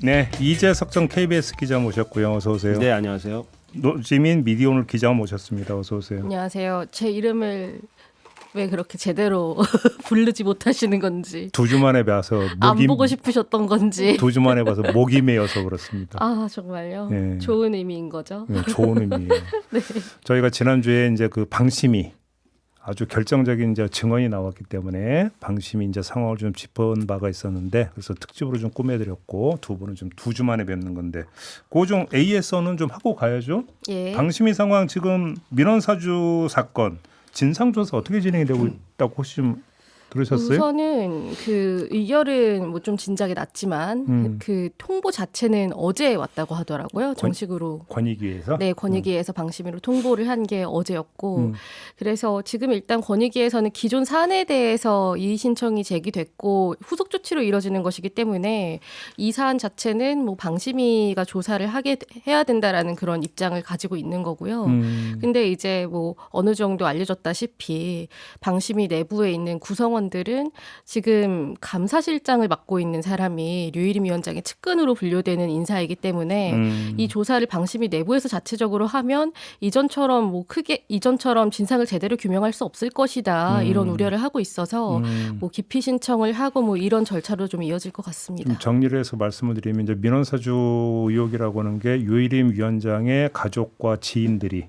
네, 이재석 전 KBS 기자 모셨고요. 어서 오세요. 네, 안녕하세요. 노지민 미디어오늘 기자 모셨습니다. 어서 오세요. 안녕하세요. 제 이름을 왜 그렇게 제대로 부르지 못하시는 건지. 두 주 만에 봐서 안 보고 싶으셨던 건지. 두 주 만에 봐서 목이 메어서 그렇습니다. 아 정말요? 네. 좋은 의미인 거죠? 네, 좋은 의미예요. 네. 저희가 지난주에 이제 그 방심이 아주 결정적인 이제 증언이 나왔기 때문에 방심이 이제 상황을 좀 짚은 바가 있었는데 그래서 특집으로 좀 꾸며드렸고 두 분은 좀 두 주 만에 뵙는 건데 고종 AS는 좀 하고 가야죠. 예. 방심이 상황 지금 민원사주 사건 진상조사 어떻게 진행이 되고 있다고 혹시 좀 들으셨어요? 우선은 그 의결은 뭐 좀 진작에 났지만 그 통보 자체는 어제 왔다고 하더라고요. 정식으로. 권익위에서? 네, 권익위에서 방심위로 통보를 한 게 어제였고 그래서 지금 일단 권익위에서는 기존 사안에 대해서 이의 신청이 제기됐고 후속 조치로 이뤄지는 것이기 때문에 이 사안 자체는 뭐 방심위가 조사를 해야 된다라는 그런 입장을 가지고 있는 거고요. 근데 이제 뭐 어느 정도 알려졌다시피 방심위 내부에 있는 구성원들은 지금 감사실장을 맡고 있는 사람이 류일임 위원장의 측근으로 분류되는 인사이기 때문에 이 조사를 방심위 내부에서 자체적으로 하면 이전처럼 이전처럼 진상을 제대로 규명할 수 없을 것이다 이런 우려를 하고 있어서 뭐 기피 신청을 하고 뭐 이런 절차로 좀 이어질 것 같습니다. 좀 정리를 해서 말씀을 드리면 이제 민원사주 의혹이라고 하는 게 유일임 위원장의 가족과 지인들이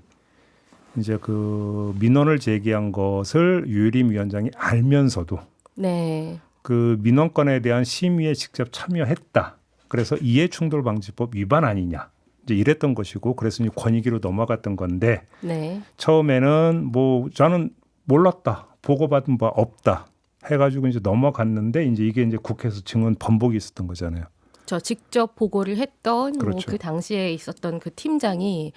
이제 그 민원을 제기한 것을 유일임 위원장이 알면서도 네. 그 민원건에 대한 심의에 직접 참여했다. 그래서 이해충돌방지법 위반 아니냐. 이제 이랬던 것이고 그래서 이제 권익위로 넘어갔던 건데 네. 처음에는 뭐 저는 몰랐다. 보고받은 바 없다. 해가지고 이제 넘어갔는데 이제 이게 이제 국회에서 증언 번복이 있었던 거잖아요. 저 직접 보고를 했던 그렇죠. 뭐 그 당시에 있었던 그 팀장이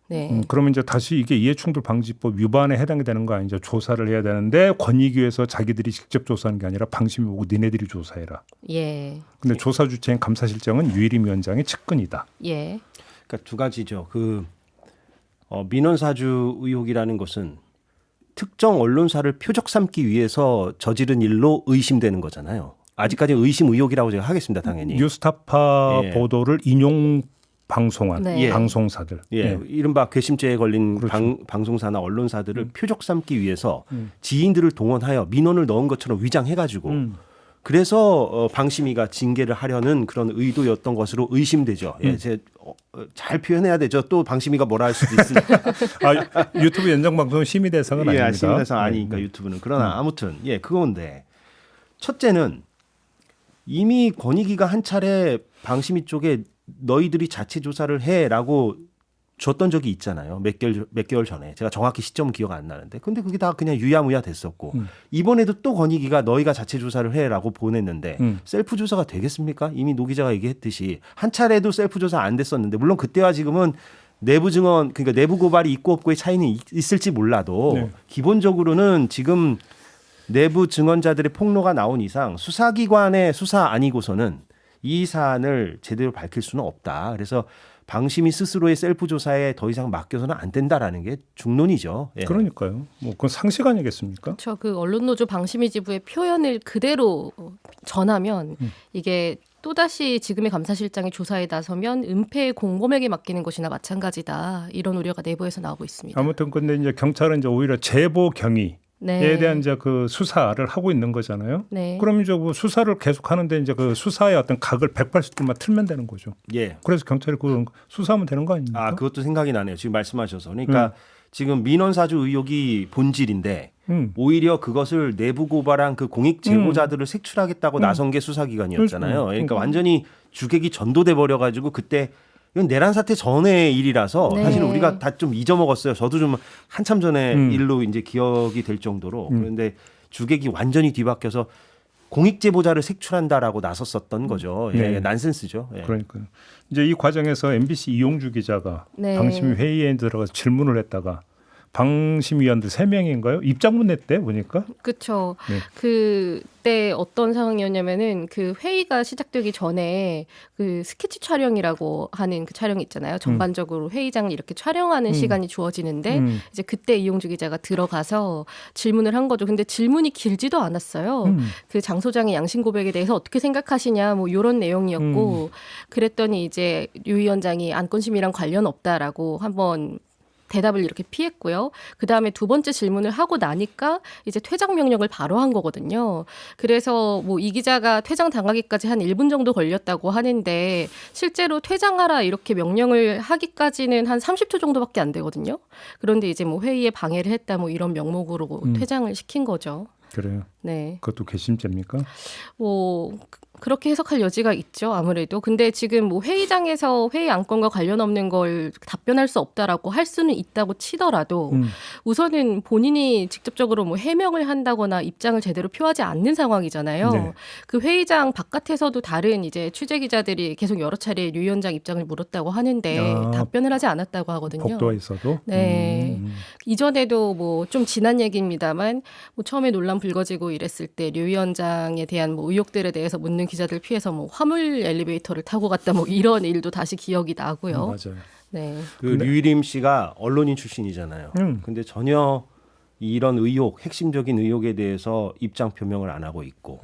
네. 그러면 이제 다시 이게 이해충돌방지법 위반에 해당이 되는 거 아니죠? 조사를 해야 되는데 권익위에서 자기들이 직접 조사하는 게 아니라 방심이 오고 니네들이 조사해라. 예. 근데 조사 주체인 감사실장은 유일임 위원장의 측근이다. 예. 그러니까 두 가지죠. 민원사주 의혹이라는 것은 특정 언론사를 표적 삼기 위해서 저지른 일로 의심되는 거잖아요. 아직까지 의심 의혹이라고 제가 하겠습니다. 당연히. 뉴스타파 예. 보도를 인용 방송한 네. 방송사들. 예, 이른바 괘씸죄에 걸린 그렇죠. 방송사나 언론사들을 표적 삼기 위해서 지인들을 동원하여 민원을 넣은 것처럼 위장해가지고 그래서 방심위가 징계를 하려는 그런 의도였던 것으로 의심되죠. 예, 잘 표현해야 되죠. 또 방심위가 뭐라 할 수도 있으니까. 유튜브 연장 방송은 심의 대상은 예, 아닙니다. 심의 대상 아니니까 유튜브는. 그러나 아무튼 그건데 첫째는 이미 권익위가 한 차례 방심위 쪽에 너희들이 자체 조사를 해라고 줬던 적이 있잖아요. 몇 개월 전에. 제가 정확히 시점은 기억 안 나는데. 근데 그게 다 그냥 유야무야 됐었고 이번에도 또 권익위가 너희가 자체 조사를 해라고 보냈는데 셀프 조사가 되겠습니까? 이미 노 기자가 얘기했듯이 한 차례도 셀프 조사 안 됐었는데 물론 그때와 지금은 내부 증언 그러니까 내부 고발이 있고 없고의 차이는 있을지 몰라도 네. 기본적으로는 지금 내부 증언자들의 폭로가 나온 이상 수사기관의 수사 아니고서는 이 사안을 제대로 밝힐 수는 없다. 그래서 방심위 스스로의 셀프 조사에 더 이상 맡겨서는 안 된다라는 게 중론이죠. 예. 그러니까요. 뭐 그건 상식 아니겠습니까? 저 그 언론노조 방심위 지부의 표현을 그대로 전하면 이게 또다시 지금의 감사실장이 조사에 나서면 은폐의 공범에게 맡기는 것이나 마찬가지다. 이런 우려가 내부에서 나오고 있습니다. 아무튼 근데 이제 경찰은 이제 오히려 제보 경위에 네. 대한 이제 그 수사를 하고 있는 거잖아요. 네. 그럼 이제 그 수사를 계속 하는데 이제 그 수사의 어떤 각을 180도만 틀면 되는 거죠. 예. 그래서 경찰이 그 수사하면 되는 거 아닙니까? 아, 그것도 생각이 나네요. 지금 말씀하셔서. 그러니까 지금 민원사주 의혹이 본질인데 오히려 그것을 내부 고발한 그 공익 제보자들을 색출하겠다고 나선 게 수사기관이었잖아요. 그러니까 완전히 주객이 전도돼 버려가지고 그때 이건 내란 사태 전의 일이라서 네. 사실 우리가 다 좀 잊어먹었어요. 저도 좀 한참 전에 일로 이제 기억이 될 정도로 그런데 주객이 완전히 뒤바뀌어서 공익 제보자를 색출한다라고 나섰었던 거죠. 예, 네. 난센스죠. 예. 그러니까요. 이제 이 과정에서 MBC 이용주 기자가 네. 방심위 회의에 들어가서 질문을 했다가 방심위원들 3명인가요? 입장문 냈대 보니까. 그렇죠. 네. 그때 어떤 상황이었냐면은 그 회의가 시작되기 전에 그 스케치 촬영이라고 하는 그 촬영이 있잖아요. 전반적으로 회의장을 이렇게 촬영하는 시간이 주어지는데 이제 그때 이용주 기자가 들어가서 질문을 한 거죠. 근데 질문이 길지도 않았어요. 그 장 소장의 양심 고백에 대해서 어떻게 생각하시냐 뭐 이런 내용이었고 그랬더니 이제 유 위원장이 안건심이랑 관련 없다라고 한번 대답을 이렇게 피했고요. 그다음에 두 번째 질문을 하고 나니까 이제 퇴장 명령을 바로 한 거거든요. 그래서 뭐 이 기자가 퇴장 당하기까지 한 1분 정도 걸렸다고 하는데 실제로 퇴장하라 이렇게 명령을 하기까지는 한 30초 정도밖에 안 되거든요. 그런데 이제 뭐 회의에 방해를 했다 뭐 이런 명목으로 퇴장을 시킨 거죠. 그래요. 네. 그것도 괘씸죄입니까? 뭐 그렇게 해석할 여지가 있죠. 아무래도. 근데 지금 뭐 회의장에서 회의 안건과 관련 없는 걸 답변할 수 없다라고 할 수는 있다고 치더라도 우선은 본인이 직접적으로 뭐 해명을 한다거나 입장을 제대로 표하지 않는 상황이잖아요. 네. 그 회의장 바깥에서도 다른 이제 취재 기자들이 계속 여러 차례 유 위원장 입장을 물었다고 하는데 답변을 하지 않았다고 하거든요. 복도에 있어도. 네. 이전에도 뭐 좀 지난 얘기입니다만 뭐 처음에 논란 불거지고 이랬을 때 류 위원장에 대한 뭐 의혹들에 대해서 묻는 기자들 피해서 뭐 화물 엘리베이터를 타고 갔다 뭐 이런 일도 다시 기억이 나고요. 맞아요. 네. 그 류일임 씨가 언론인 출신이잖아요. 근데 전혀 이런 의혹, 핵심적인 의혹에 대해서 입장 표명을 안 하고 있고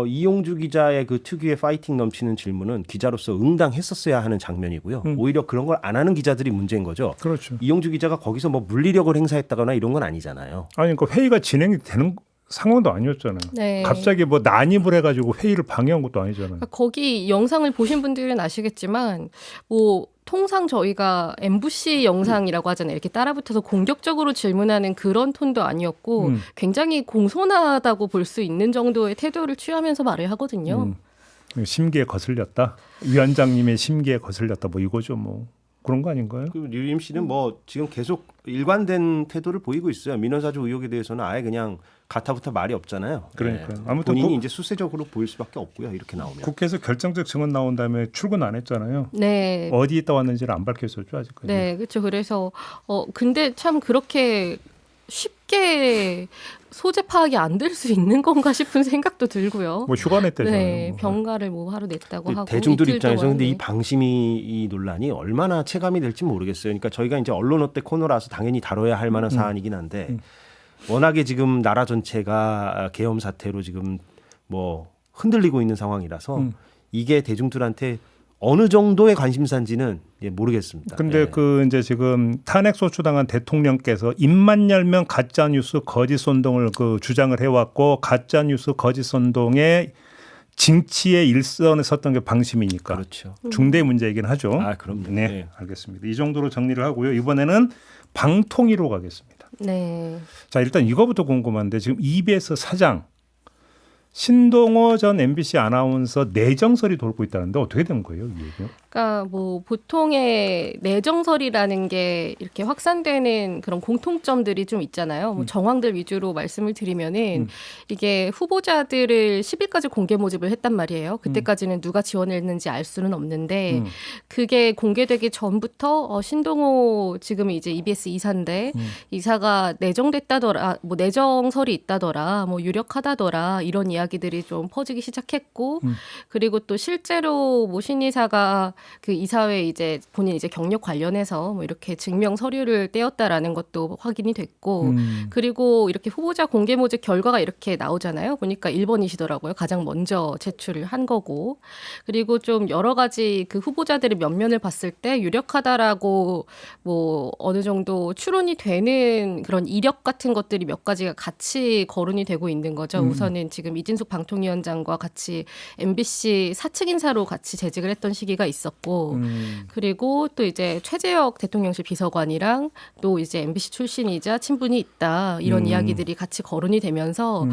이용주 기자의 그 특유의 파이팅 넘치는 질문은 기자로서 응당했었어야 하는 장면이고요. 오히려 그런 걸 안 하는 기자들이 문제인 거죠. 그렇죠. 이용주 기자가 거기서 뭐 물리력을 행사했다거나 이런 건 아니잖아요. 아니 그러니까 회의가 진행이 되는 상황도 아니었잖아요. 네. 갑자기 뭐 난입을 해가지고 회의를 방해한 것도 아니잖아요. 그러니까 거기 영상을 보신 분들은 아시겠지만 뭐 통상 저희가 MBC 영상이라고 하잖아요. 이렇게 따라붙어서 공격적으로 질문하는 그런 톤도 아니었고 굉장히 공손하다고 볼 수 있는 정도의 태도를 취하면서 말을 하거든요. 심기에 거슬렸다. 위원장님의 심기에 거슬렸다. 뭐 이거죠. 뭐 그런 거 아닌가요? 그 류일임 씨는 뭐 지금 계속 일관된 태도를 보이고 있어요. 민원사주 의혹에 대해서는 아예 그냥 가타부타 말이 없잖아요. 그러니까요. 네. 아무튼 본인이 이제 수세적으로 보일 수밖에 없고요. 이렇게 나오면. 국회에서 결정적 증언 나온 다음에 출근 안 했잖아요. 네. 어디 있다 왔는지를 안 밝혔었죠 아직까지. 네, 그렇죠. 그래서 근데 참 그렇게 쉽게 소재 파악이 안 될 수 있는 건가 싶은 생각도 들고요. 뭐 휴가 냈대잖아요. 네, 뭐. 병가를 뭐 하루 냈다고 하고 대중들 이틀 입장에서 동안, 근데 이 네. 방심위 이 논란이 얼마나 체감이 될지 모르겠어요. 그러니까 저희가 이제 언론 어때 코너라서 당연히 다뤄야 할 만한 사안이긴 한데 워낙에 지금 나라 전체가 계엄 사태로 지금 뭐 흔들리고 있는 상황이라서 이게 대중들한테 어느 정도의 관심사인지는 모르겠습니다. 근데 예. 그 이제 지금 탄핵 소추당한 대통령께서 입만 열면 가짜 뉴스 거짓 선동을 그 주장을 해왔고 가짜 뉴스 거짓 선동의 징치의 일선에 섰던 게 방심이니까 그렇죠. 중대 문제이긴 하죠. 아, 그럼요. 네, 네. 알겠습니다. 이 정도로 정리를 하고요. 이번에는 방통위로 가겠습니다. 네. 자, 일단 이거부터 궁금한데 지금 EBS 사장 신동호 전 MBC 아나운서 내정설이 돌고 있다는데 어떻게 된 거예요, 이 얘기요? 그러니까 뭐 보통의 내정설이라는 게 이렇게 확산되는 그런 공통점들이 좀 있잖아요. 뭐 정황들 위주로 말씀을 드리면은 이게 후보자들을 10일까지 공개 모집을 했단 말이에요. 그때까지는 누가 지원했는지 알 수는 없는데 그게 공개되기 전부터 신동호 지금 이제 EBS 이사인데 이사가 내정됐다더라, 뭐 내정설이 있다더라, 뭐 유력하다더라 이런 이야기들이 좀 퍼지기 시작했고 그리고 또 실제로 뭐 신이사가 그 이사회 이제 본인 이제 경력 관련해서 뭐 이렇게 증명 서류를 떼었다라는 것도 확인이 됐고 그리고 이렇게 후보자 공개 모집 결과가 이렇게 나오잖아요. 보니까 1번이시더라고요. 가장 먼저 제출을 한 거고 그리고 좀 여러 가지 그 후보자들의 면면을 봤을 때 유력하다라고 뭐 어느 정도 추론이 되는 그런 이력 같은 것들이 몇 가지가 같이 거론이 되고 있는 거죠. 우선은 지금 이진숙 방통위원장과 같이 MBC 사측 인사로 같이 재직을 했던 시기가 있었고 그리고 또 이제 최재혁 대통령실 비서관이랑 또 이제 MBC 출신이자 친분이 있다 이런 이야기들이 같이 거론이 되면서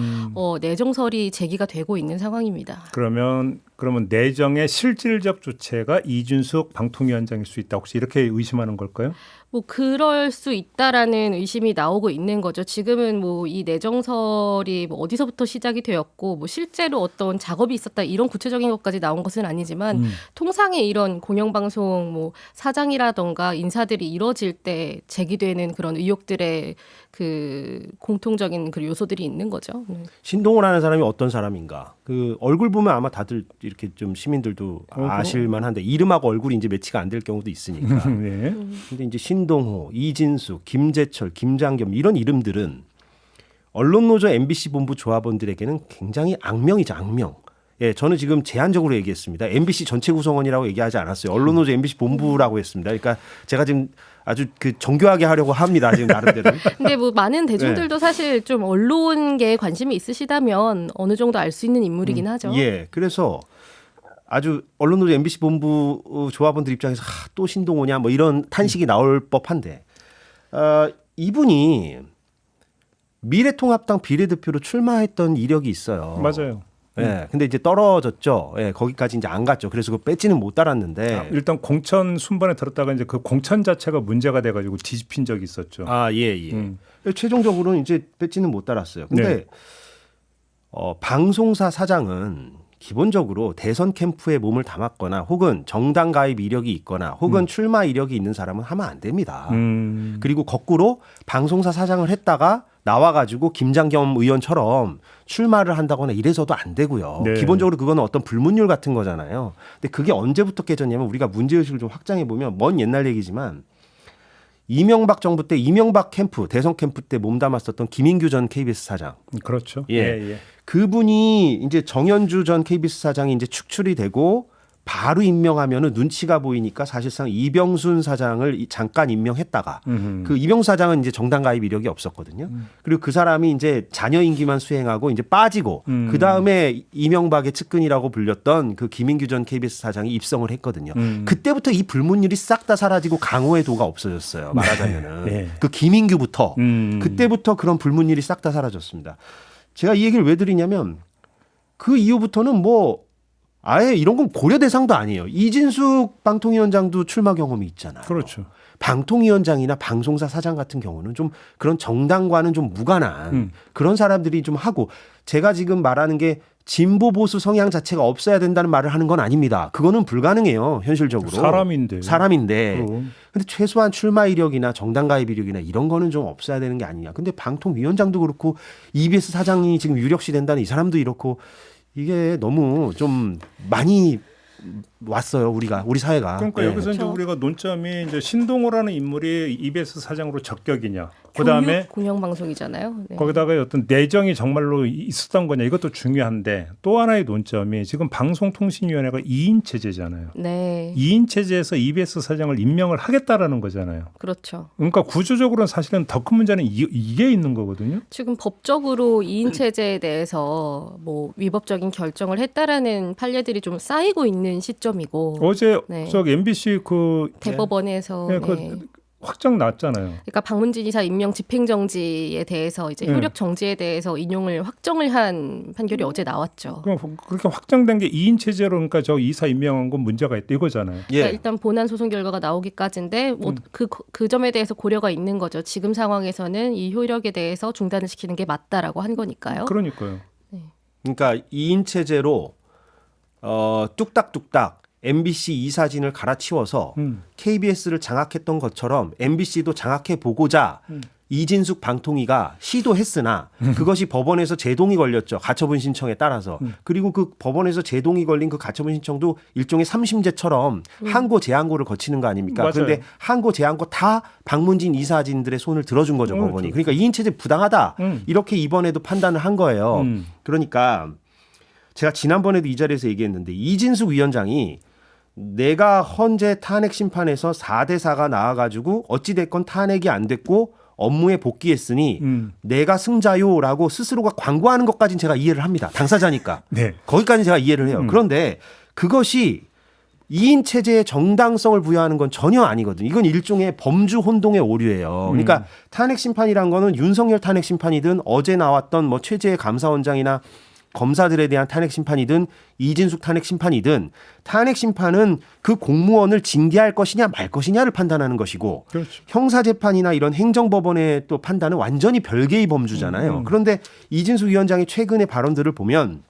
내정설이 제기가 되고 있는 상황입니다. 그러면 그러면 내정의 실질적 주체가 이준석 방통위원장일 수 있다. 혹시 이렇게 의심하는 걸까요? 뭐 그럴 수 있다라는 의심이 나오고 있는 거죠. 지금은 뭐 이 내정설이 뭐 어디서부터 시작이 되었고 뭐 실제로 어떤 작업이 있었다 이런 구체적인 것까지 나온 것은 아니지만 통상의 이런 공영방송 뭐 사장이라던가 인사들이 이뤄질 때 제기되는 그런 의혹들의 그 공통적인 그 요소들이 있는 거죠. 네. 신동호라는 사람이 어떤 사람인가? 그 얼굴 보면 아마 다들 이렇게 좀 시민들도 아실만한데 이름하고 얼굴이 이제 매치가 안 될 경우도 있으니까. 네. 근데 이제 신동호, 이진숙, 김재철, 김장겸 이런 이름들은 언론노조 MBC 본부 조합원들에게는 굉장히 악명이죠, 악명. 예, 저는 지금 제한적으로 얘기했습니다. MBC 전체 구성원이라고 얘기하지 않았어요. 언론노조 MBC 본부라고 했습니다. 그러니까 제가 지금 아주 그 정교하게 하려고 합니다. 지금 나름대로. 근데 뭐 많은 대중들도 사실 좀 언론계에 관심이 있으시다면 어느 정도 알 수 있는 인물이긴 하죠. 예, 그래서 아주 언론노조 MBC 본부 조합원들 입장에서 또 신동호냐 뭐 이런 탄식이 나올 법한데 이분이 미래통합당 비례대표로 출마했던 이력이 있어요. 맞아요. 예, 근데 이제 떨어졌죠. 예, 거기까지 이제 안 갔죠. 그래서 그 뺏지는 못 달았는데. 일단 공천 순번에 들었다가 이제 그 공천 자체가 문제가 돼가지고 뒤집힌 적이 있었죠. 아, 예, 예. 최종적으로는 이제 뺏지는 못 달았어요. 근데 네. 방송사 사장은 기본적으로 대선 캠프에 몸을 담았거나 혹은 정당 가입 이력이 있거나 혹은 출마 이력이 있는 사람은 하면 안 됩니다. 그리고 거꾸로 방송사 사장을 했다가 나와가지고 김장겸 의원처럼 출마를 한다거나 이래서도 안 되고요. 네. 기본적으로 그거는 어떤 불문율 같은 거잖아요. 근데 그게 언제부터 깨졌냐면 우리가 문제의식을 좀 확장해 보면 먼 옛날 얘기지만 이명박 정부 때 이명박 캠프 대선 캠프 때 몸담았었던 김인규 전 KBS 사장. 그렇죠. 예. 그분이 이제 정현주 전 KBS 사장이 이제 축출이 되고 바로 임명하면은 눈치가 보이니까 사실상 이병순 사장을 잠깐 임명했다가 그 이병순 사장은 이제 정당 가입 이력이 없었거든요. 그리고 그 사람이 이제 자녀 임기만 수행하고 이제 빠지고 그 다음에 이명박의 측근이라고 불렸던 그 김인규 전 KBS 사장이 입성을 했거든요. 그때부터 이 불문율이 싹 다 사라지고 강호의 도가 없어졌어요. 말하자면은 네. 그 김인규부터 그때부터 그런 불문율이 싹 다 사라졌습니다. 제가 이 얘기를 왜 드리냐면 그 이후부터는 뭐 아예 이런 건 고려 대상도 아니에요. 이진숙 방통위원장도 출마 경험이 있잖아요. 그렇죠. 방통위원장이나 방송사 사장 같은 경우는 좀 그런 정당과는 좀 무관한 그런 사람들이 좀 하고 제가 지금 말하는 게 진보 보수 성향 자체가 없어야 된다는 말을 하는 건 아닙니다. 그거는 불가능해요. 현실적으로. 사람인데. 근데 최소한 출마 이력이나 정당 가입 이력이나 이런 거는 좀 없어야 되는 게 아니냐. 근데 방통위원장도 그렇고 EBS 사장이 지금 유력시 된다는 이 사람도 이렇고 이게 너무 좀 많이 왔어요. 우리 사회가. 그러니까 예. 여기서 이제 우리가 논점이 이제 신동호라는 인물이 EBS 사장으로 적격이냐. 그다음에 공영방송이잖아요. 네. 거기다가 어떤 내정이 정말로 있었던 거냐. 이것도 중요한데 또 하나의 논점이 지금 방송통신위원회가 2인 체제잖아요. 네. 2인 체제에서 EBS 사장을 임명을 하겠다라는 거잖아요. 그렇죠. 그러니까 구조적으로는 사실은 더 큰 문제는 이게 있는 거거든요. 지금 법적으로 2인 체제에 대해서 뭐 위법적인 결정을 했다라는 판례들이 좀 쌓이고 있는 시점이고 어제 네. 저기 MBC 그 대법원에서 네, 그 확정 났잖아요. 그러니까 박문진 이사 임명 집행정지에 대해서 이제 효력 정지에 대해서 인용을 확정을 한 판결이 어제 나왔죠. 그럼 그렇게 확정된 게 2인 체제로 그러니까 저 이사 임명한 건 문제가 있다 이거잖아요. 예. 그러니까 일단 본안 소송 결과가 나오기까지인데 뭐 그 점에 대해서 고려가 있는 거죠. 지금 상황에서는 이 효력에 대해서 중단을 시키는 게 맞다라고 한 거니까요. 그러니까요. 그러니까 2인 체제로 뚝딱뚝딱 MBC 이사진을 갈아치워서 KBS를 장악했던 것처럼 MBC도 장악해 보고자 이진숙 방통위가 시도했으나 그것이 법원에서 제동이 걸렸죠. 가처분 신청에 따라서. 그리고 그 법원에서 제동이 걸린 그 가처분 신청도 일종의 3심제처럼 항고 재항고를 거치는 거 아닙니까? 맞아요. 그런데 항고 재항고 다 박문진 이사진들의 손을 들어준 거죠. 법원이. 그러니까 2인 체제 부당하다. 이렇게 이번에도 판단을 한 거예요. 그러니까 제가 지난번에도 이 자리에서 얘기했는데 이진숙 위원장이 내가 헌재 탄핵 심판에서 4대 4가 나와가지고 어찌됐건 탄핵이 안 됐고 업무에 복귀했으니 내가 승자요라고 스스로가 광고하는 것까지는 제가 이해를 합니다. 당사자니까. 네. 거기까지는 제가 이해를 해요. 그런데 그것이 2인 체제의 정당성을 부여하는 건 전혀 아니거든요. 이건 일종의 범주 혼동의 오류예요. 그러니까 탄핵 심판이란 거는 윤석열 탄핵 심판이든 어제 나왔던 뭐 최재해 감사원장이나 검사들에 대한 탄핵 심판이든 이진숙 탄핵 심판이든 탄핵 심판은 그 공무원을 징계할 것이냐 말 것이냐를 판단하는 것이고 그렇죠. 형사재판이나 이런 행정법원의 또 판단은 완전히 별개의 범주잖아요. 그런데 이진숙 위원장의 최근의 발언들을 보면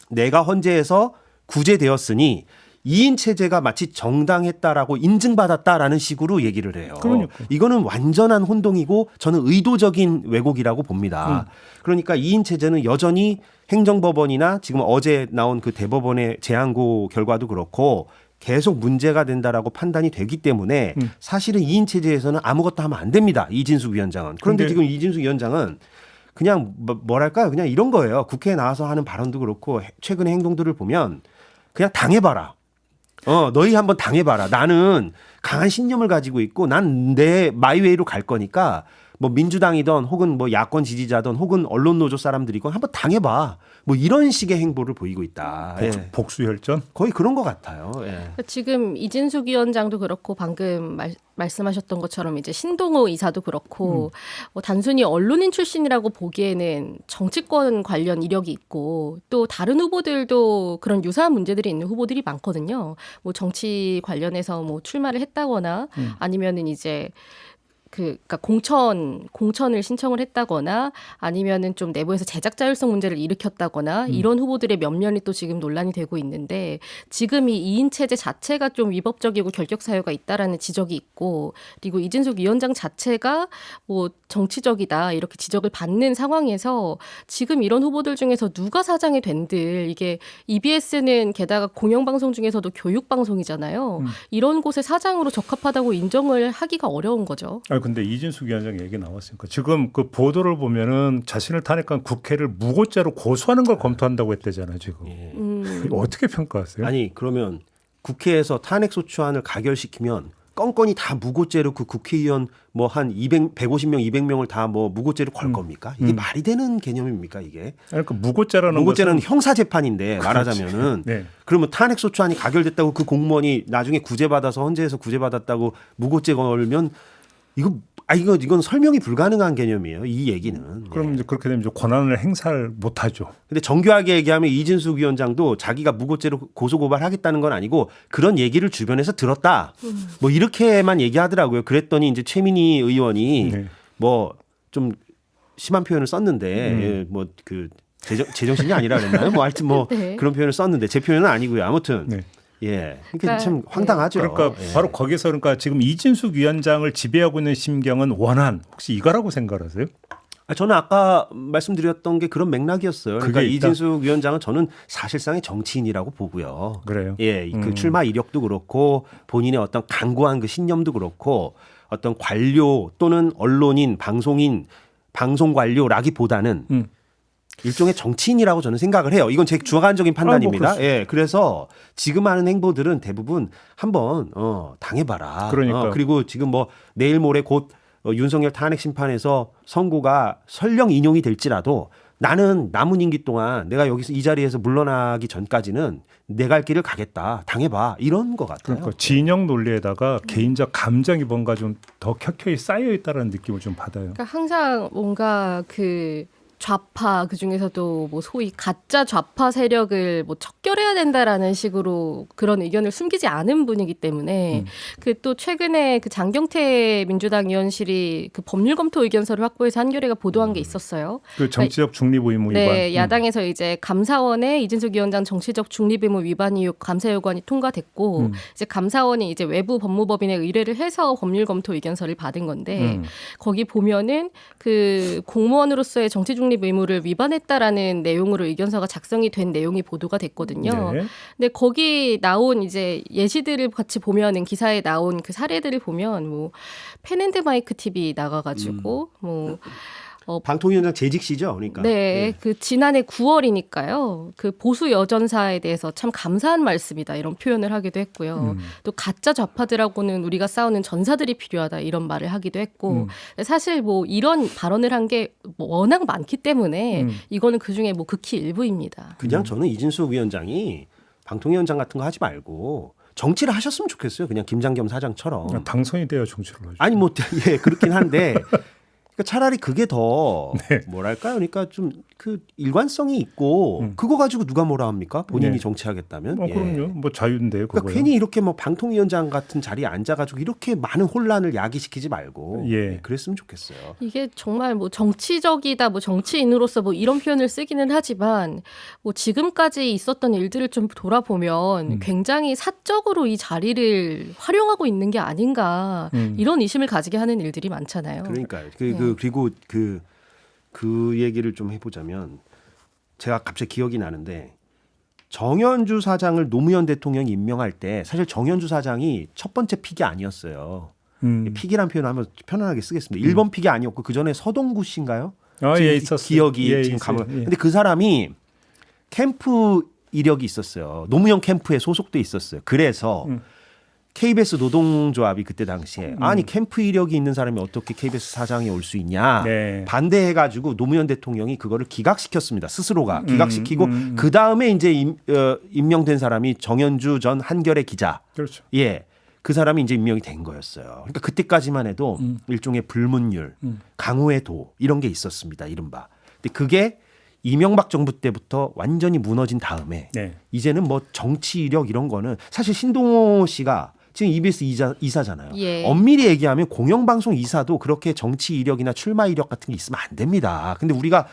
내가 헌재에서 구제되었으니 2인 체제가 마치 정당했다라고 인증받았다라는 식으로 얘기를 해요. 그러니까. 이거는 완전한 혼동이고 저는 의도적인 왜곡이라고 봅니다. 그러니까 2인 체제는 여전히 행정법원이나 지금 어제 나온 그 대법원의 재항고 결과도 그렇고 계속 문제가 된다라고 판단이 되기 때문에 사실은 2인 체제에서는 아무것도 하면 안 됩니다. 이진숙 위원장은. 그런데 근데 지금 이진숙 위원장은 그냥 뭐랄까요? 그냥 이런 거예요. 국회에 나와서 하는 발언도 그렇고 최근의 행동들을 보면 그냥 당해봐라. 너희 한번 당해봐라. 나는 강한 신념을 가지고 있고 난 내 마이웨이로 갈 거니까 뭐 민주당이든 혹은 뭐 야권 지지자든 혹은 언론 노조 사람들이건 한번 당해봐. 뭐 이런 식의 행보를 보이고 있다. 복수혈전? 거의 그런 것 같아요. 예. 그러니까 지금 이진숙 위원장도 그렇고 방금 말씀하셨던 것처럼 이제 신동호 이사도 그렇고 뭐 단순히 언론인 출신이라고 보기에는 정치권 관련 이력이 있고 또 다른 후보들도 그런 유사한 문제들이 있는 후보들이 많거든요. 뭐 정치 관련해서 뭐 출마를 했다거나 아니면은 이제 그러니까 공천을 신청을 했다거나 아니면은 좀 내부에서 제작 자율성 문제를 일으켰다거나 이런 후보들의 면면이 또 지금 논란이 되고 있는데 지금 이 2인 체제 자체가 좀 위법적이고 결격 사유가 있다라는 지적이 있고 그리고 이진숙 위원장 자체가 뭐 정치적이다 이렇게 지적을 받는 상황에서 지금 이런 후보들 중에서 누가 사장이 된들 이게 EBS는 게다가 공영방송 중에서도 교육방송이잖아요. 이런 곳에 사장으로 적합하다고 인정을 하기가 어려운 거죠. 근데 이진숙 위원장 얘기 나왔으니까 지금 그 보도를 보면은 자신을 탄핵한 국회를 무고죄로 고소하는 걸 검토한다고 했대잖아요 지금. 이거 어떻게 평가하세요? 아니 그러면 국회에서 탄핵소추안을 가결시키면 건건이 다 무고죄로 그 국회의원 뭐 한 150명, 200명을 다 뭐 무고죄로 걸 겁니까? 이게 말이 되는 개념입니까 이게? 그러니까 무고죄라는 무고죄는 것은 형사재판인데 말하자면은 네. 그러면 탄핵소추안이 가결됐다고 그 공무원이 나중에 구제받아서 헌재에서 구제받았다고 무고죄 걸면 이건 설명이 불가능한 개념이에요. 이 얘기는. 그럼 이제 그렇게 되면 이제 권한을 행사를 못 하죠. 근데 정교하게 얘기하면 이진숙 위원장도 자기가 무고죄로 고소고발하겠다는 건 아니고 그런 얘기를 주변에서 들었다. 뭐 이렇게만 얘기하더라고요. 그랬더니 이제 최민희 의원이 네. 뭐 좀 심한 표현을 썼는데 예, 뭐 그 제정신이 아니라 그랬나요? 뭐 하여튼 뭐 네. 그런 표현을 썼는데 제 표현은 아니고요. 아무튼 네. 예, 그러니까, 참 황당하죠. 그러니까 예. 바로 거기서 그러니까 지금 이진숙 위원장을 지배하고 있는 심경은 원한 혹시 이거라고 생각하세요? 저는 아까 말씀드렸던 게 그런 맥락이었어요. 그러니까 그게 있다? 이진숙 위원장은 저는 사실상의 정치인이라고 보고요. 그래요. 예, 그 출마 이력도 그렇고 본인의 어떤 강고한 그 신념도 그렇고 어떤 관료 또는 언론인, 방송인, 방송 관료라기보다는 일종의 정치인이라고 저는 생각을 해요. 이건 제 주관적인 판단입니다. 뭐 예, 그래서 지금 하는 행보들은 대부분 한번 당해봐라. 그러니까요. 그리고 지금 뭐 내일 모레 곧 윤석열 탄핵 심판에서 선고가 설령 인용이 될지라도 나는 남은 임기 동안 내가 여기서 이 자리에서 물러나기 전까지는 내 갈 길을 가겠다. 당해봐. 이런 것 같아요. 그러니까 진영 논리에다가 개인적 감정이 뭔가 좀 더 켜켜이 쌓여 있다는 느낌을 좀 받아요. 그러니까 항상 뭔가 그 좌파 그 중에서도 뭐 소위 가짜 좌파 세력을 뭐 척결해야 된다라는 식으로 그런 의견을 숨기지 않은 분이기 때문에 그 또 최근에 그 장경태 민주당 의원실이 그 법률 검토 의견서를 확보해서 한겨레가 보도한 게 있었어요. 그 정치적 중립 의무 위반. 네, 야당에서 이제 감사원에 이진숙 위원장 정치적 중립 의무 위반 이후 감사 요구안이 통과됐고 이제 감사원이 이제 외부 법무법인에 의뢰를 해서 법률 검토 의견서를 받은 건데 거기 보면은 그 공무원으로서의 정치 중립 의무를 위반했다라는 내용으로 의견서가 작성이 된 내용이 보도가 됐거든요. 네. 근데 거기 나온 이제 예시들을 같이 보면은 기사에 나온 그 사례들을 보면 뭐 펜앤드마이크 TV 나가가지고 뭐 방통위원장 재직 시죠, 그러니까. 네, 예. 그 지난해 9월이니까요. 그 보수 여전사에 대해서 참 감사한 말씀이다 이런 표현을 하기도 했고요. 또 가짜 좌파들하고는 우리가 싸우는 전사들이 필요하다 이런 말을 하기도 했고 사실 뭐 이런 발언을 한 게 워낙 많기 때문에 이거는 그 중에 뭐 극히 일부입니다. 그냥 저는 이진숙 위원장이 방통위원장 같은 거 하지 말고 정치를 하셨으면 좋겠어요. 그냥 김장겸 사장처럼. 당선이 돼야 정치를 하죠. 아니 뭐 예, 그렇긴 한데 그러니까 차라리 그게 더 네. 뭐랄까요? 그러니까 좀 그 일관성이 있고 그거 가지고 누가 뭐라 합니까? 본인이 네. 정치하겠다면. 예. 그럼요. 뭐 자유인데요. 그러니까 그거야. 괜히 이렇게 뭐 방통위원장 같은 자리에 앉아가지고 이렇게 많은 혼란을 야기시키지 말고 예. 그랬으면 좋겠어요. 이게 정말 뭐 정치적이다, 뭐 정치인으로서 뭐 이런 표현을 쓰기는 하지만 뭐 지금까지 있었던 일들을 좀 돌아보면 굉장히 사적으로 이 자리를 활용하고 있는 게 아닌가 이런 의심을 가지게 하는 일들이 많잖아요. 그러니까요. 네. 그리고 그 얘기를 좀 해보자면 제가 갑자기 기억이 나는데 정현주 사장을 노무현 대통령이 임명할 때 사실 정현주 사장이 첫 번째 픽이 아니었어요. 픽이란 표현을 한번 편안하게 쓰겠습니다. 1번 픽이 아니었고 그 전에 서동구 씨인가요? 예, 있었어요. 기억이 예, 지금 있어요. 가면. 예. 근데 그 사람이 캠프 이력이 있었어요. 노무현 캠프에 소속돼 있었어요. 그래서 KBS 노동조합이 그때 당시에 아니 캠프 이력이 있는 사람이 어떻게 KBS 사장에 올 수 있냐 네. 반대해가지고 노무현 대통령이 그거를 기각시켰습니다. 스스로가 기각시키고 그 다음에 이제 임명된 사람이 정현주 전 한겨레 기자. 그렇죠. 예. 그 사람이 이제 임명이 된 거였어요. 그러니까 그때까지만 해도 일종의 불문율, 강호의 도 이런 게 있었습니다. 이른바. 근데 그게 이명박 정부 때부터 완전히 무너진 다음에 네. 이제는 뭐 정치 이력 이런 거는 사실 신동호 씨가 지금 EBS 이사잖아요. 예. 엄밀히 얘기하면 공영방송 이사도 그렇게 정치 이력이나 출마 이력 같은 게 있으면 안 됩니다. 근데 우리가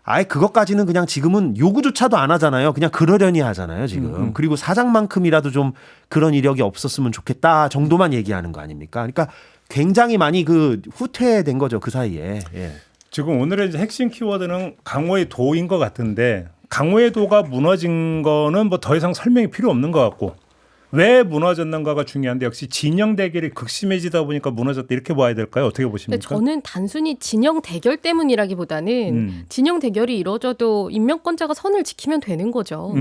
아예 그것까지는 그냥 지금은 요구조차도 안 하잖아요. 그냥 그러려니 하잖아요, 지금. 그리고 사장만큼이라도 좀 그런 이력이 없었으면 좋겠다 정도만 얘기하는 거 아닙니까? 그러니까 굉장히 많이 그 후퇴된 거죠, 그 사이에. 예. 지금 오늘의 이제 핵심 키워드는 강호의 도인 것 같은데 강호의 도가 무너진 거는 뭐 더 이상 설명이 필요 없는 것 같고 왜 무너졌는가가 중요한데 역시 진영 대결이 극심해지다 보니까 무너졌다 이렇게 봐야 될까요? 어떻게 근데 보십니까? 저는 단순히 진영 대결 때문이라기보다는 진영 대결이 이루어져도 임명권자가 선을 지키면 되는 거죠.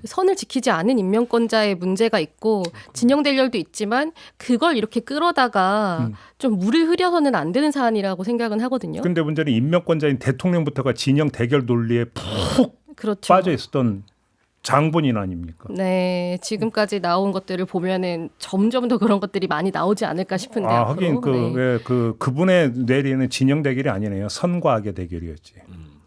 선을 지키지 않은 임명권자의 문제가 있고 진영 대결도 있지만 그걸 이렇게 끌어다가 좀 물을 흐려서는 안 되는 사안이라고 생각은 하거든요. 근데 문제는 임명권자인 대통령부터가 진영 대결 논리에 푹 그렇죠. 빠져 있었던 장본인 아닙니까? 네, 지금까지 나온 것들을 보면은 점점 더 그런 것들이 많이 나오지 않을까 싶은데 아, 앞으로. 하긴 네. 그분의 뇌리에는 진영 대결이 아니네요. 선과 악의 대결이었지.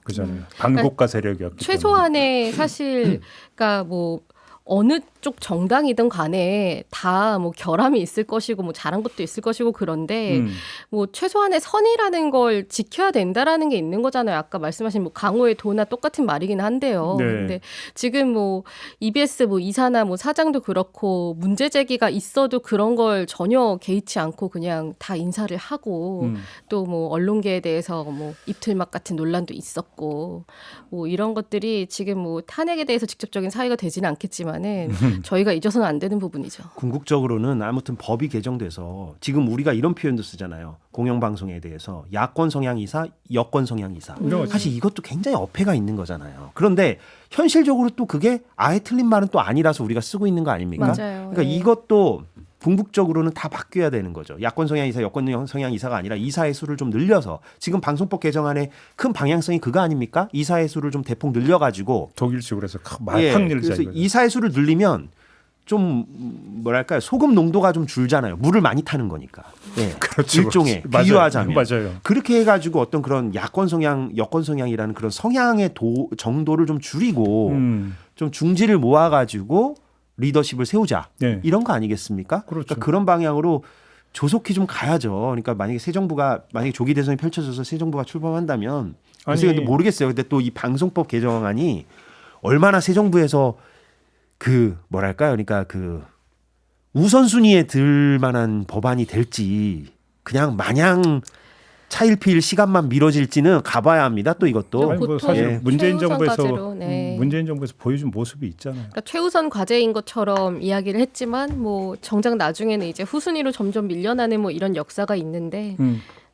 그잖아요. 반국가 세력이었기 최소한의 사실 그러니까 뭐 어느 쪽 정당이든 간에 다 뭐 결함이 있을 것이고 뭐 잘한 것도 있을 것이고 그런데 뭐 최소한의 선이라는 걸 지켜야 된다라는 게 있는 거잖아요. 아까 말씀하신 뭐 강호의 도나 똑같은 말이긴 한데요. 네. 근데 지금 뭐 EBS 뭐 이사나 뭐 사장도 그렇고 문제 제기가 있어도 그런 걸 전혀 개의치 않고 그냥 다 인사를 하고 또 뭐 언론계에 대해서 뭐 입틀막 같은 논란도 있었고 뭐 이런 것들이 지금 뭐 탄핵에 대해서 직접적인 사유가 되지는 않겠지만은 저희가 잊어서는 안 되는 부분이죠. 궁극적으로는 아무튼 법이 개정돼서 지금 우리가 이런 표현도 쓰잖아요. 공영방송에 대해서 야권 성향 이사, 여권 성향 이사. 사실 이것도 굉장히 어폐가 있는 거잖아요. 그런데 현실적으로 또 그게 아예 틀린 말은 또 아니라서 우리가 쓰고 있는 거 아닙니까? 맞아요. 그러니까 네. 이것도 궁극적으로는 다 바뀌어야 되는 거죠. 야권 성향 이사, 여권 성향 이사가 아니라 이사의 수를 좀 늘려서 지금 방송법 개정안의 큰 방향성이 그거 아닙니까? 이사의 수를 좀 대폭 늘려가지고 독일식으로 해서 확 예, 늘자 그래서 이거죠. 이사의 수를 늘리면 좀 뭐랄까요 소금 농도가 좀 줄잖아요. 물을 많이 타는 거니까. 예, 그렇죠. 일종의 맞아요. 비유하자면 맞아요. 그렇게 해가지고 어떤 그런 야권 성향, 여권 성향이라는 그런 성향의 정도를 좀 줄이고 좀 중지를 모아가지고 리더십을 세우자 네. 이런 거 아니겠습니까? 그렇죠. 그러니까 그런 방향으로 조속히 좀 가야죠. 그러니까 만약에 만약에 조기 대선이 펼쳐져서 새 정부가 출범한다면 글쎄 근데 모르겠어요. 근데 또 이 방송법 개정안이 얼마나 새 정부에서 그 뭐랄까요? 그러니까 그 우선순위에 들 만한 법안이 될지 그냥 마냥 차일피일 시간만 미뤄질지는 가봐야 합니다. 또 이것도 아니, 뭐 보통 사실 문재인 최우선 정부에서 과제로, 네. 문재인 정부에서 보여준 모습이 있잖아요. 그러니까 최우선 과제인 것처럼 이야기를 했지만 뭐 정작 나중에는 이제 후순위로 점점 밀려나는 뭐 이런 역사가 있는데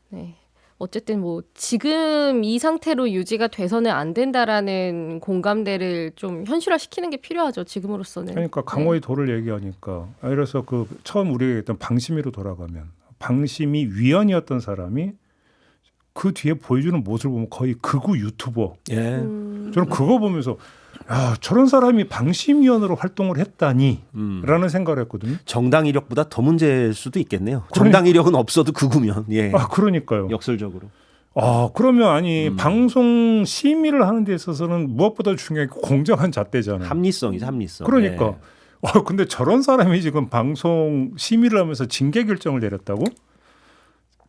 네. 어쨌든 뭐 지금 이 상태로 유지가 돼서는 안 된다라는 공감대를 좀 현실화시키는 게 필요하죠. 지금으로서는. 그러니까 강호의 도를 얘기하니까 그래서 그 처음 우리가 했던 방심위로 돌아가면 방심위 위원이었던 사람이 그 뒤에 보여주는 모습을 보면 거의 극우 유튜버. 예. 저는 그거 보면서 야, 저런 사람이 방심위원으로 활동을 했다니라는 생각을 했거든요. 정당 이력보다 더 문제일 수도 있겠네요. 정당 이력은 없어도 극우면 예. 아, 그러니까요. 역설적으로. 그러면 아니 방송 심의를 하는 데 있어서는 무엇보다 중요한 게 공정한 잣대잖아요. 합리성이죠, 합리성. 그러니까. 네. 근데 저런 사람이 지금 방송 심의를 하면서 징계 결정을 내렸다고?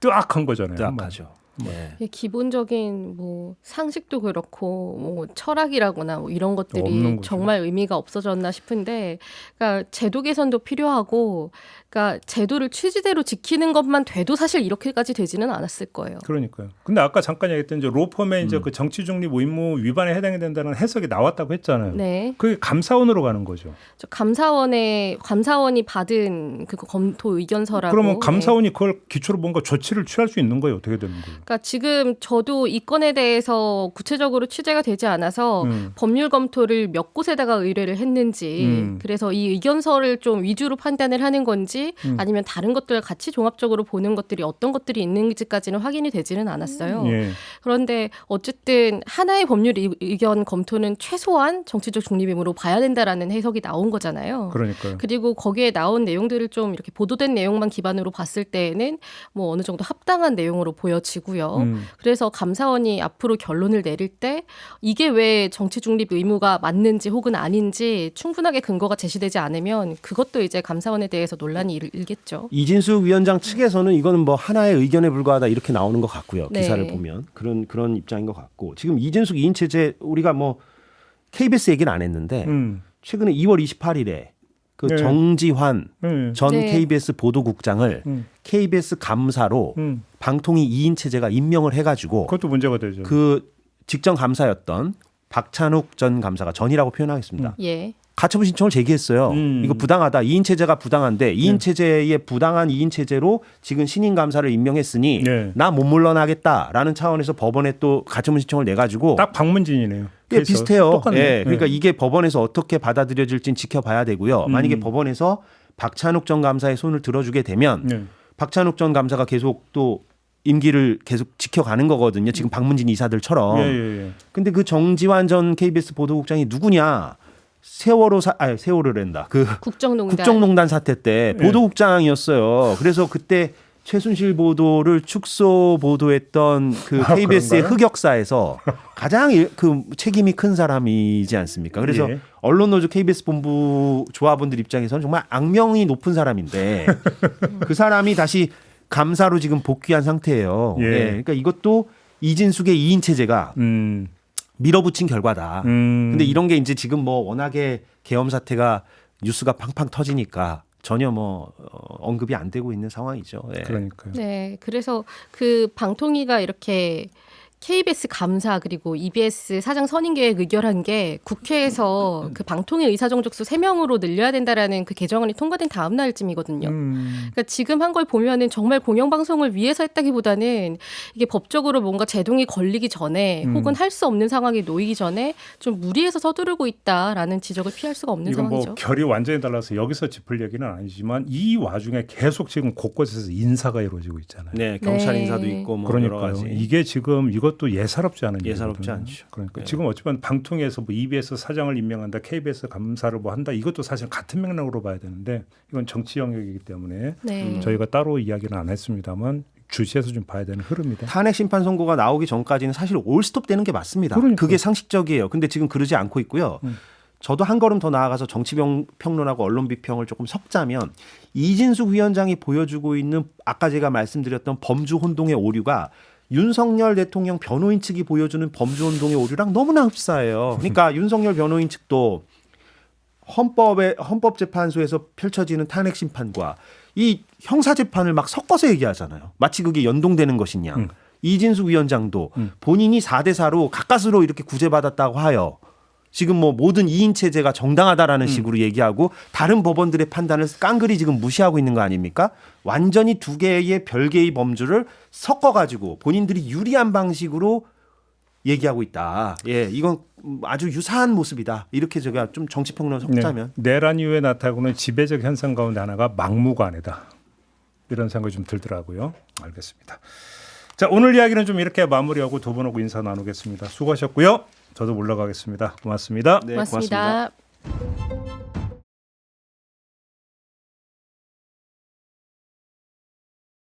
뜨악한 거잖아요. 뜨악하죠. 네. 예, 기본적인 뭐 상식도 그렇고 뭐 철학이라거나 뭐 이런 없는 것들이 거죠. 정말 의미가 없어졌나 싶은데, 그러니까 제도 개선도 필요하고, 그러니까 제도를 취지대로 지키는 것만 돼도 사실 이렇게까지 되지는 않았을 거예요. 그러니까요. 근데 아까 잠깐 얘기했던 이제 로펌의 이제 그 정치 중립 의무 위반에 해당이 된다는 해석이 나왔다고 했잖아요. 네, 그게 감사원으로 가는 거죠. 저 감사원이 받은 그 검토 의견서라고. 그러면 감사원이 그걸 기초로 뭔가 조치를 취할 수 있는 거예요. 어떻게 되는 거예요? 그러니까 지금 저도 이 건에 대해서 구체적으로 취재가 되지 않아서 법률 검토를 몇 곳에다가 의뢰를 했는지, 그래서 이 의견서를 좀 위주로 판단을 하는 건지 아니면 다른 것들을 같이 종합적으로 보는 것들이 어떤 것들이 있는지까지는 확인이 되지는 않았어요. 예. 그런데 어쨌든 하나의 법률 의견 검토는 최소한 정치적 중립임으로 봐야 된다라는 해석이 나온 거잖아요. 그러니까요. 그리고 거기에 나온 내용들을 좀 이렇게 보도된 내용만 기반으로 봤을 때에는 뭐 어느 정도 합당한 내용으로 보여지고요. 그래서 감사원이 앞으로 결론을 내릴 때 이게 왜 정치 중립 의무가 맞는지 혹은 아닌지 충분하게 근거가 제시되지 않으면 그것도 이제 감사원에 대해서 논란이 일겠죠. 이진숙 위원장 측에서는 이거는 뭐 하나의 의견에 불과하다 이렇게 나오는 것 같고요. 네. 기사를 보면 그런 입장인 것 같고, 지금 이진숙 2인 체제 우리가 뭐 KBS 얘기는 안 했는데 최근에 2월 28일에 그 네. 정지환 전 네. KBS 보도국장을 KBS 감사로 방통위 2인 체제가 임명을 해가지고 그것도 문제가 되죠. 그 직전 감사였던 박찬욱 전 감사가 전이라고 표현하겠습니다. 예. 가처분 신청을 제기했어요. 이거 부당하다. 2인 체제가 부당한데 2인 체제의 부당한 2인 체제로 지금 신임 감사를 임명했으니 네. 나 못 물러나겠다라는 차원에서 법원에 또 가처분 신청을 내가지고 딱 박문진이네요. 예, 케이스가 비슷해요. 똑같네. 예, 그러니까 이게 법원에서 어떻게 받아들여질지는 지켜봐야 되고요. 만약에 법원에서 박찬욱 전 감사의 손을 들어주게 되면 네. 박찬욱 전 감사가 계속 또 임기를 계속 지켜가는 거거든요. 지금 박문진 이사들처럼. 예. 근데 그 정지환 전 KBS 보도국장이 누구냐? 세월호랜다. 그 국정농단. 국정농단 사태 때 보도국장이었어요. 그래서 그때 최순실 보도를 축소 보도했던 그 KBS의 그런가요? 흑역사에서 가장 그 책임이 큰 사람이지 않습니까? 그래서 예. 언론노조 KBS 본부 조합원들 입장에서는 정말 악명이 높은 사람인데 그 사람이 다시 감사로 지금 복귀한 상태예요. 예. 예, 그러니까 이것도 이진숙의 2인 체제가 밀어붙인 결과다. 근데 이런 게 이제 지금 뭐 워낙에 계엄 사태가 뉴스가 팡팡 터지니까 전혀 뭐 언급이 안 되고 있는 상황이죠. 예. 그러니까요. 네, 그래서 그 방통위가 이렇게 KBS 감사 그리고 EBS 사장 선임 계획 의결한 게 국회에서 그 방통위 의사정족수 3명으로 늘려야 된다라는 그 개정안이 통과된 다음 날쯤이거든요. 그러니까 지금 한 걸 보면은 정말 공영방송을 위해서 했다기보다는 이게 법적으로 뭔가 제동이 걸리기 전에 혹은 할 수 없는 상황에 놓이기 전에 좀 무리해서 서두르고 있다라는 지적을 피할 수가 없는 이건 뭐 상황이죠. 결이 완전히 달라서 여기서 짚을 얘기는 아니지만 이 와중에 계속 지금 곳곳에서 인사가 이루어지고 있잖아요. 네, 경찰 네. 인사도 있고 뭐 여러 그러니까요. 가지. 이게 지금 이것도 예사롭지 않은 예사롭지 일이거든요. 않죠. 그러니까 네. 지금 어찌보면 방통위에서 뭐 EBS 사장을 임명한다, KBS 감사를 뭐 한다, 이것도 사실 같은 맥락으로 봐야 되는데 이건 정치 영역이기 때문에 네. 저희가 따로 이야기는 안 했습니다만 주시해서 좀 봐야 되는 흐름이다. 탄핵 심판 선고가 나오기 전까지는 사실 올스톱 되는 게 맞습니다. 그러니까요. 그게 상식적이에요. 근데 지금 그러지 않고 있고요. 저도 한 걸음 더 나아가서 정치평론하고 언론 비평을 조금 섞자면 이진숙 위원장이 보여주고 있는 아까 제가 말씀드렸던 범주 혼동의 오류가 윤석열 대통령 변호인 측이 보여주는 범주 혼동의 오류랑 너무나 흡사해요. 그러니까 윤석열 변호인 측도 헌법재판소에서 펼쳐지는 탄핵 심판과 이 형사재판을 막 섞어서 얘기하잖아요. 마치 그게 연동되는 것이냐. 이진숙 위원장도 본인이 4대4로 가까스로 이렇게 구제받았다고 하여 지금 뭐 모든 2인 체제가 정당하다라는 식으로 얘기하고 다른 법원들의 판단을 깡그리 지금 무시하고 있는 거 아닙니까? 완전히 두 개의 별개의 범주를 섞어가지고 본인들이 유리한 방식으로 얘기하고 있다. 예, 이건 아주 유사한 모습이다. 이렇게 제가 좀 정치평론 섞자면. 내란 이후에 나타나고는 지배적 현상 가운데 하나가 막무가내다. 이런 생각이 좀 들더라고요. 알겠습니다. 자, 오늘 이야기는 좀 이렇게 마무리하고 두 분하고 인사 나누겠습니다. 수고하셨고요. 저도 물러가겠습니다. 고맙습니다. 네, 고맙습니다.